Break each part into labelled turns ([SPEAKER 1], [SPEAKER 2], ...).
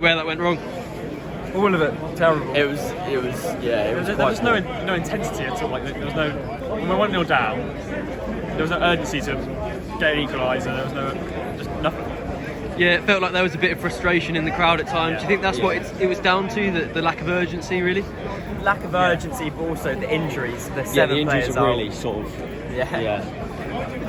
[SPEAKER 1] Where that went wrong?
[SPEAKER 2] All of it terrible.
[SPEAKER 3] It was
[SPEAKER 2] There was no intensity at all. Like there was no. When we were 1-0 down, there was no urgency to get an equaliser. There was just nothing.
[SPEAKER 1] Yeah, it felt like there was a bit of frustration in the crowd at times. Do you think that's what it was down to, the lack of urgency, really?
[SPEAKER 3] Lack of urgency, but also the injuries. The
[SPEAKER 4] injuries
[SPEAKER 3] players
[SPEAKER 4] are really sort of.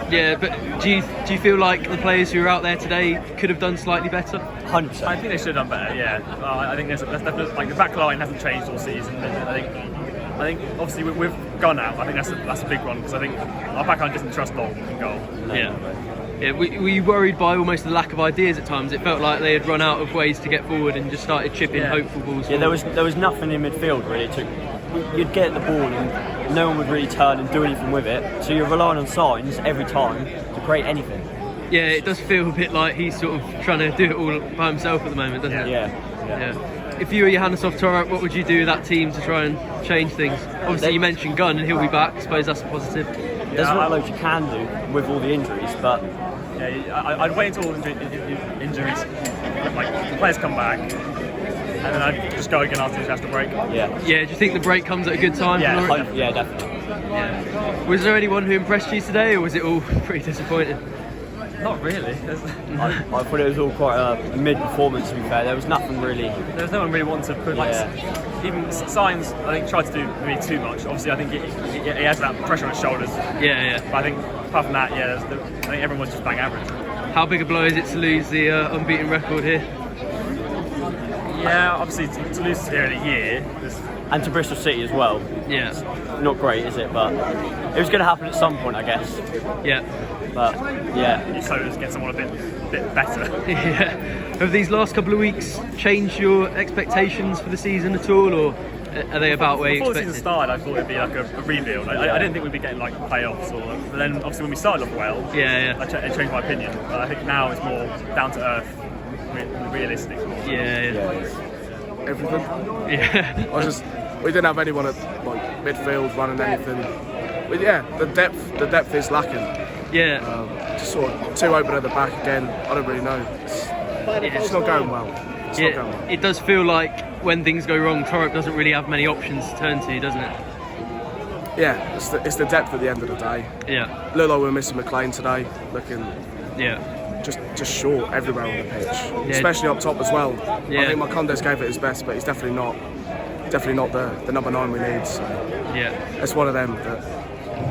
[SPEAKER 1] Yeah, but do you feel like the players who are out there today could have done slightly better?
[SPEAKER 4] 100%.
[SPEAKER 2] I think they should have done better. Yeah, I think there's definitely, like, the back line hasn't changed all season. I think obviously we've gone out. I think that's a big one because I think our back line doesn't trust Bolton in goal.
[SPEAKER 4] No.
[SPEAKER 1] Yeah, were you worried by almost the lack of ideas at times? It felt like they had run out of ways to get forward and just started chipping hopeful balls
[SPEAKER 4] Yeah,
[SPEAKER 1] forward.
[SPEAKER 4] there was nothing in midfield really. You'd get the ball and no one would really turn and do anything with it. So you're relying on signs every time to create anything.
[SPEAKER 1] Yeah, it does feel a bit like he's sort of trying to do it all by himself at the moment, doesn't it?
[SPEAKER 4] Yeah.
[SPEAKER 1] If you were Johannes Torrent, what would you do with that team to try and change things? Obviously, you mentioned Gunn and he'll be back. I suppose that's a positive.
[SPEAKER 4] There's not loads you can do with all the injuries, but
[SPEAKER 2] I'd wait until all injuries, like the players come back, and then I'd just go again after the break.
[SPEAKER 4] Yeah.
[SPEAKER 1] Do you think the break comes at a good time?
[SPEAKER 2] Yeah,
[SPEAKER 1] for Norwich?
[SPEAKER 4] Yeah, definitely.
[SPEAKER 1] Yeah. Was there anyone who impressed you today, or was it all pretty disappointing?
[SPEAKER 2] Not really.
[SPEAKER 4] I thought it was all quite a mid-performance, to be fair. There was nothing really.
[SPEAKER 2] There's no one really wanting to put even Signs. I think tried to do maybe too much. Obviously, I think he has that pressure on his shoulders.
[SPEAKER 1] Yeah.
[SPEAKER 2] But I think apart from that, I think everyone was just bang average.
[SPEAKER 1] How big a blow is it to lose the unbeaten record here?
[SPEAKER 2] Yeah, obviously to lose here in a year.
[SPEAKER 4] And to Bristol City as well.
[SPEAKER 1] Yeah.
[SPEAKER 4] Not great, is it? But it was going to happen at some point, I guess.
[SPEAKER 1] Yeah.
[SPEAKER 4] But yeah.
[SPEAKER 2] So just get someone a bit better.
[SPEAKER 1] Yeah. Have these last couple of weeks changed your expectations for the season at all, or are they about where you
[SPEAKER 2] Before
[SPEAKER 1] expected?
[SPEAKER 2] the season started, I thought it'd be like a rebuild. I didn't think we'd be getting like playoffs, but then obviously when we started off well, I changed my opinion. But I think now it's more down to earth, realistic.
[SPEAKER 5] Everything.
[SPEAKER 1] Yeah.
[SPEAKER 5] We didn't have anyone at like midfield running anything. But the depth is lacking.
[SPEAKER 1] Yeah.
[SPEAKER 5] Just sort of too open at the back again. I don't really know. It's not going well. It's not going well.
[SPEAKER 1] It does feel like when things go wrong, Torrent doesn't really have many options to turn to, doesn't it?
[SPEAKER 5] Yeah, it's the depth at the end of the day.
[SPEAKER 1] Yeah.
[SPEAKER 5] Looked like we're missing McLean today, looking just short everywhere on the pitch, especially up top as well.
[SPEAKER 1] Yeah.
[SPEAKER 5] I think Macondes gave it his best, but he's definitely not the number 9 we need. So it's one of them.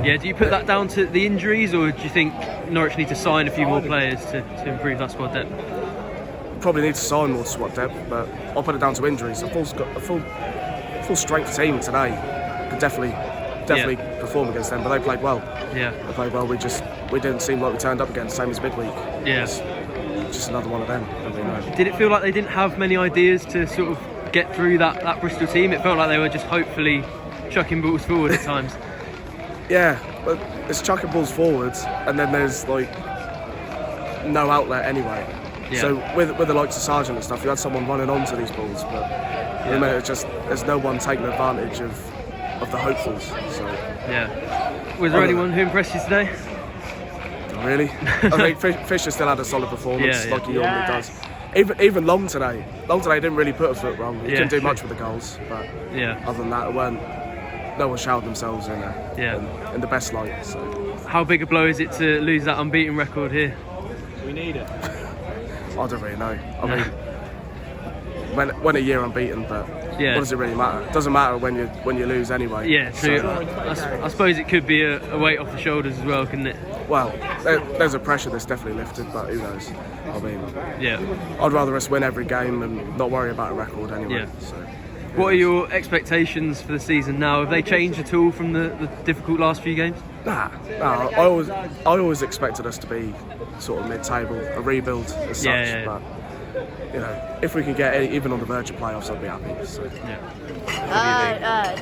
[SPEAKER 1] Do you put that down to the injuries, or do you think Norwich need to sign a few more players to improve that squad depth?
[SPEAKER 5] Probably need to sign more squad depth, but I'll put it down to injuries. A full strength team today could definitely perform against them, but they played well.
[SPEAKER 1] Yeah.
[SPEAKER 5] They played well. We didn't seem like we turned up again, same as midweek.
[SPEAKER 1] Yeah.
[SPEAKER 5] Just another one of them.
[SPEAKER 1] Did it feel like they didn't have many ideas to sort of get through that Bristol team? It felt like they were just hopefully chucking balls forward at times.
[SPEAKER 5] Yeah, but it's chucking balls forwards, and then there's like no outlet anyway.
[SPEAKER 1] Yeah.
[SPEAKER 5] So with the likes of Sargent and stuff, you had someone running onto these balls, but there's no one taking advantage of the hopefuls. So
[SPEAKER 1] Was there anyone who impressed you today?
[SPEAKER 5] Really? I think Fisher still had a solid performance, like he normally does. Even Long today didn't really put a foot wrong. He couldn't do much with the goals, but other than that, no one shouted themselves in the best light. So.
[SPEAKER 1] How big a blow is it to lose that unbeaten record here?
[SPEAKER 2] We need it.
[SPEAKER 5] I don't really know. I mean, when a year unbeaten, but what does it really matter? It doesn't matter when you lose anyway.
[SPEAKER 1] Yeah, true. So, I suppose it could be a weight off the shoulders as well, couldn't it?
[SPEAKER 5] Well, there's a pressure that's definitely lifted, but who knows? I mean, I'd rather us win every game and not worry about a record anyway.
[SPEAKER 1] Yeah.
[SPEAKER 5] So.
[SPEAKER 1] What are your expectations for the season now? Have they changed at all from the difficult last few games?
[SPEAKER 5] Nah. I always expected us to be sort of mid-table, a rebuild as such. But if we can get even on the verge of playoffs, I'd be happy. So.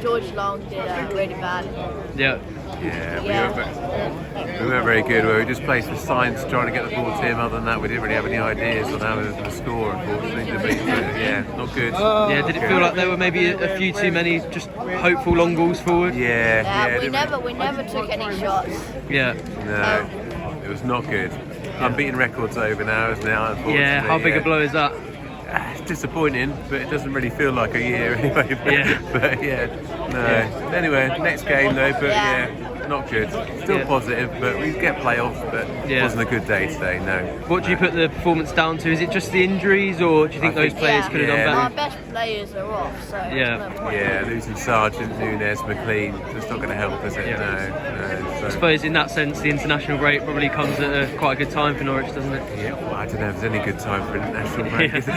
[SPEAKER 6] George Long did really bad.
[SPEAKER 7] We weren't very good. We were just placed with Signs trying to get the ball to him. Other than that, we didn't really have any ideas on how to score, unfortunately. Not good.
[SPEAKER 1] Did it feel like there were maybe a few too many just hopeful long balls forward?
[SPEAKER 6] We never took any shots.
[SPEAKER 7] No, it was not good. Unbeaten record's over now, isn't it? Unfortunately.
[SPEAKER 1] Yeah, how big a blow is that?
[SPEAKER 7] It's disappointing, but it doesn't really feel like a year anyway. But no. Anyway, next game though, but not good. Still positive, but we get playoffs, but it wasn't a good day today, no.
[SPEAKER 1] What do you put the performance down to? Is it just the injuries, or do you think those players could have done better?
[SPEAKER 6] Our best players are off, so there's no point.
[SPEAKER 7] Losing Sargent, Nunes, McLean, that's not going to help, is it? No.
[SPEAKER 1] I suppose in that sense, the international break probably comes at quite a good time for Norwich, doesn't it?
[SPEAKER 7] Yeah, well, I don't know if there's any good time for international break, is it?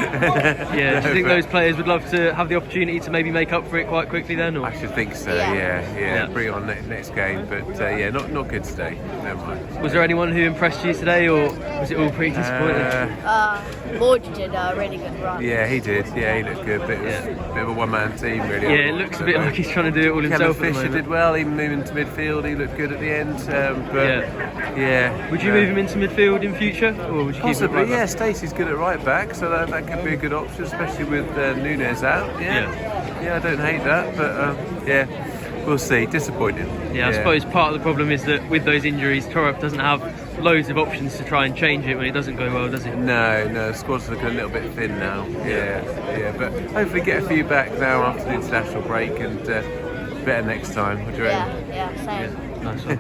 [SPEAKER 1] Do you think those players would love to have the opportunity to maybe make up for it quite quickly then? Or?
[SPEAKER 7] I should think so, bring on next game, but not good today. Never mind.
[SPEAKER 1] Was there anyone who impressed you today, or was it all pretty disappointing?
[SPEAKER 6] Borg did a really good run.
[SPEAKER 7] Yeah, he did. Yeah, he looked good. But it was a bit of a one-man team, really.
[SPEAKER 1] Yeah, it looks a bit like he's trying to do it all himself.
[SPEAKER 7] Kevin Fisher did well, even moving to midfield. He looked good at the end.
[SPEAKER 1] Would you move him into midfield in future, or would you
[SPEAKER 7] possibly?
[SPEAKER 1] Keep him right back?
[SPEAKER 7] Stacey's good at right back, so that could be a good option, especially with Nunes out. I don't hate that, but we'll see. Disappointing.
[SPEAKER 1] I suppose part of the problem is that with those injuries, Torop doesn't have loads of options to try and change it when it doesn't go well, does it?
[SPEAKER 7] No, the squad's looking a little bit thin now. But hopefully get a few back now after the international break and better next time. What do you reckon?
[SPEAKER 6] Same.
[SPEAKER 1] Nice one.